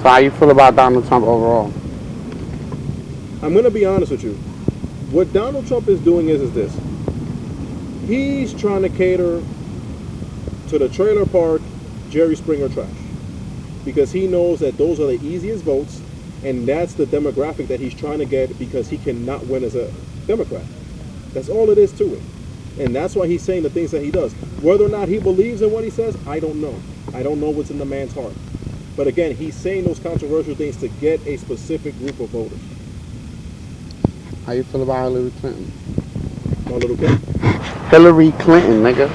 how you feel about Donald Trump overall? I'm going to be honest with you. What Donald Trump is doing is this. He's trying to cater to the trailer park Jerry Springer trash. Because he knows that those are the easiest votes, and that's the demographic that he's trying to get because he cannot win as a Democrat. That's all it is to it. And that's why he's saying the things that he does. Whether or not he believes in what he says, I don't know. I don't know what's in the man's heart. But again, he's saying those controversial things to get a specific group of voters. How you feel about Hillary Clinton? My little kid. Hillary Clinton, nigga.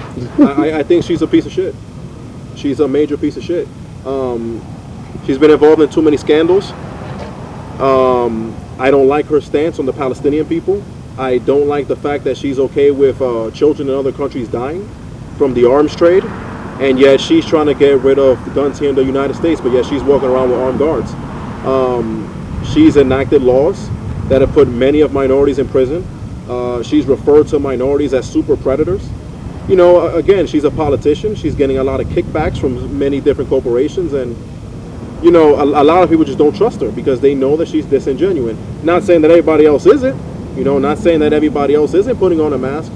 I think she's a piece of shit. She's a major piece of shit. She's been involved in too many scandals. I don't like her stance on the Palestinian people. I don't like the fact that she's okay with children in other countries dying from the arms trade, and yet she's trying to get rid of guns here in the United States, but yet she's walking around with armed guards. She's enacted laws that have put many of minorities in prison. She's referred to minorities as super predators. You know, again, she's a politician. She's getting a lot of kickbacks from many different corporations, and you know, a lot of people just don't trust her because they know that she's disingenuous. Not saying that everybody else isn't, you know, not saying that everybody else isn't putting on a mask,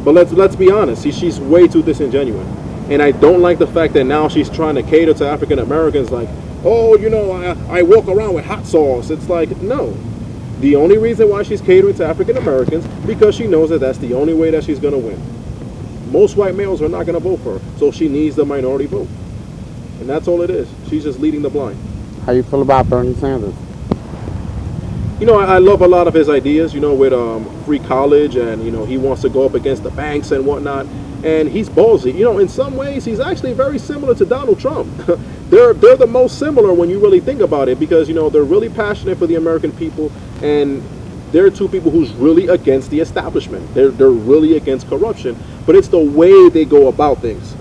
but let's be honest, she's way too disingenuous. And I don't like the fact that now she's trying to cater to African Americans like, oh, you know, I walk around with hot sauce. It's like, no. The only reason why she's catering to African Americans because she knows that that's the only way that she's going to win. Most white males are not going to vote for her, so she needs the minority vote. And that's all it is. She's just leading the blind. How you feel about Bernie Sanders? You know, I love a lot of his ideas, you know, with free college, and, you know, he wants to go up against the banks and whatnot. And he's ballsy. You know, in some ways, he's actually very similar to Donald Trump. They're the most similar when you really think about it because, you know, they're really passionate for the American people, and they're two people who's really against the establishment. They're really against corruption, but it's the way they go about things.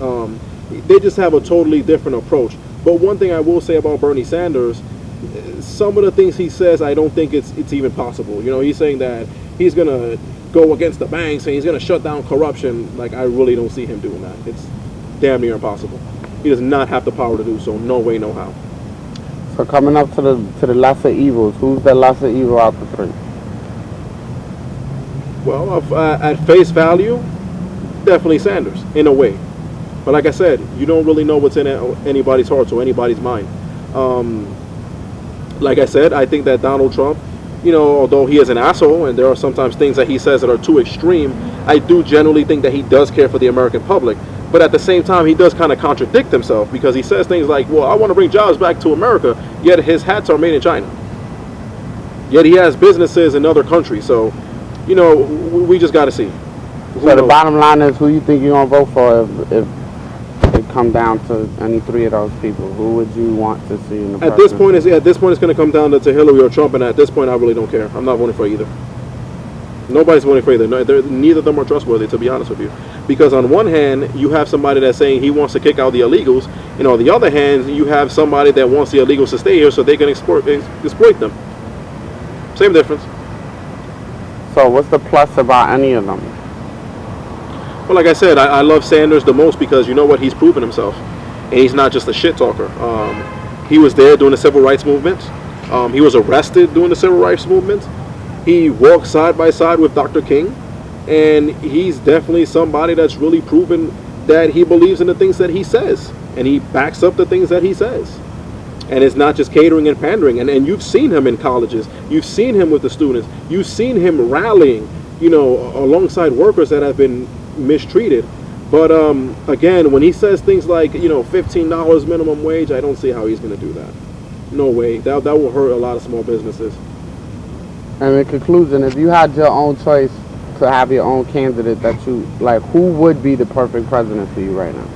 They just have a totally different approach. But one thing I will say about Bernie Sanders, some of the things he says, I don't think it's even possible. You know, he's saying that he's going to go against the banks and he's going to shut down corruption. Like, I really don't see him doing that. It's damn near impossible. He does not have the power to do so. No way, no how. So coming up to the lesser evils, who's the lesser evil out the three? Well, at face value, definitely Sanders, in a way. But like I said, you don't really know what's in anybody's heart or anybody's mind. Like I said, I think that Donald Trump, you know, although he is an asshole and there are sometimes things that he says that are too extreme, I do generally think that he does care for the American public. But at the same time, he does kind of contradict himself because he says things like, well, I want to bring jobs back to America, yet his hats are made in China. Yet he has businesses in other countries. So, you know, we just got to see. So the bottom line is, who you think you're going to vote for if it come down to any three of those people? Who would you want to see in the At this point, it's going to come down to Hillary or Trump, and at this point, I really don't care. I'm not voting for either. Nobody's voting for either. Neither of them are trustworthy, to be honest with you. Because on one hand, you have somebody that's saying he wants to kick out the illegals, and on the other hand, you have somebody that wants the illegals to stay here so they can exploit them. Same difference. So what's the plus about any of them? Well, like I said, I love Sanders the most because you know what? He's proven himself. And he's not just a shit talker. He was there during the civil rights movement. He was arrested during the civil rights movement. He walked side by side with Dr. King. And he's definitely somebody that's really proven that he believes in the things that he says. And he backs up the things that he says. And it's not just catering and pandering. And you've seen him in colleges. You've seen him with the students. You've seen him rallying, you know, alongside workers that have been mistreated. But again, when he says things like, you know, $15 minimum wage, I don't see how he's going to do that. No way. That will hurt a lot of small businesses. And in conclusion, if you had your own choice to have your own candidate that you like, who would be the perfect president for you right now?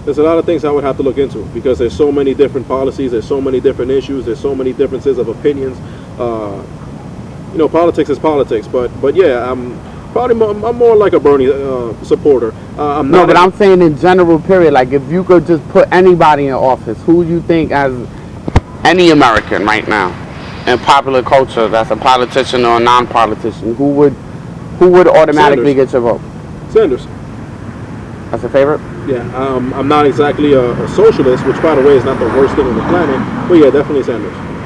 There's a lot of things I would have to look into because there's so many different policies, there's so many different issues, there's so many differences of opinions. You know, politics is politics, but yeah, I'm more like a Bernie supporter. But I'm saying in general, period. Like, if you could just put anybody in office, who you think, as any American right now, in popular culture, that's a politician or a non-politician, who would automatically get your vote? Sanders. That's a favorite? Yeah, I'm not exactly a socialist, which by the way is not the worst thing on the planet, but yeah, definitely Sanders.